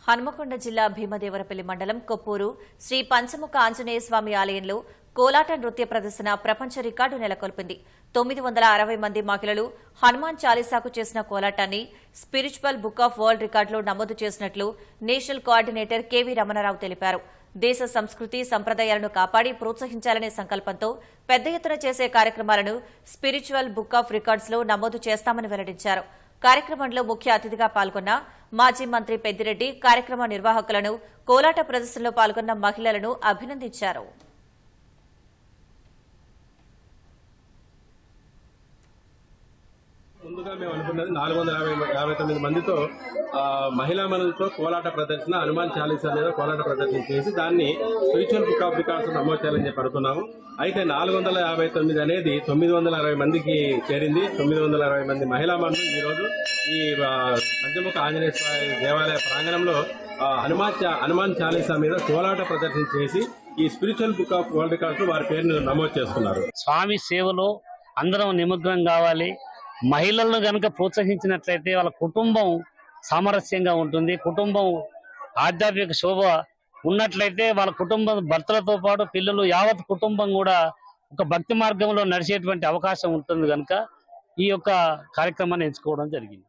హనుమకొండ జిల్లా భీమదేవరపల్లి మండలం కొప్పూరు శ్రీ పంచముఖ ఆంజనేయ స్వామి ఆలయంలో కోలాట నృత్య ప్రదర్శన ప్రపంచ రికార్డు నెలకొల్పింది. 960 మంది మహిళలు హనుమాన్ చాలీసాకు చేసిన కోలాటాన్ని స్పిరిచువల్ బుక్ ఆఫ్ వరల్డ్ రికార్డులో నమోదు చేసినట్లు నేషనల్ కోఆర్డినేటర్ కెవి రమణారావు తెలిపారు. దేశ సంస్కృతి సంప్రదాయాలను కాపాడి ప్రోత్సహించాలనే సంకల్పంతో పెద్ద ఎత్తున చేసే కార్యక్రమాలను స్పిరిచువల్ బుక్ ఆఫ్ రికార్డ్స్లో నమోదు చేస్తామని వెల్లడించారు. కార్యక్రమంలో ముఖ్య అతిథిగా పాల్గొన్న మాజీ మంత్రి పెద్దిరెడ్డి కార్యక్రమ నిర్వాహకులను, కోలాట ప్రదర్శనలో పాల్గొన్న మహిళలను అభినందించారు. ముందుగా మేము అనుకున్నది 459 మందితో మహిళా మనులతో కోలాట ప్రదర్శన, హనుమాన్ చాలీసా మీద కోలాట ప్రదర్శన చేసి దాన్ని స్పిరిచువల్ బుక్ ఆఫ్ రికార్డ్స్ నమోదు చేయాలని చెప్పి అనుకున్నాము. అయితే 459 అనేది 960 మందికి చేరింది. 960 మంది మహిళా మనులు ఈరోజు ఈ పంచముఖ ఆంజనేయ స్వామి దేవాలయ ప్రాంగణంలో హనుమాన్ చాలీసా మీద కోలాట ప్రదర్శన చేసి ఈ spiritual book of world records వారి పేరును నమోదు చేసుకున్నారు. స్వామి సేవలో అందరం నిమగ్నం కావాలి. మహిళలను గనక ప్రోత్సహించినట్లయితే వాళ్ళ కుటుంబం సామరస్యంగా ఉంటుంది. కుటుంబం ఆధ్యాత్మిక శోభ ఉన్నట్లయితే వాళ్ళ కుటుంబం భర్తలతో పాటు పిల్లలు యావత్ కుటుంబం కూడా ఒక భక్తి మార్గంలో నడిచేటువంటి అవకాశం ఉంటుంది. కనుక ఈ యొక్క కార్యక్రమాన్ని ఎంచుకోవడం జరిగింది.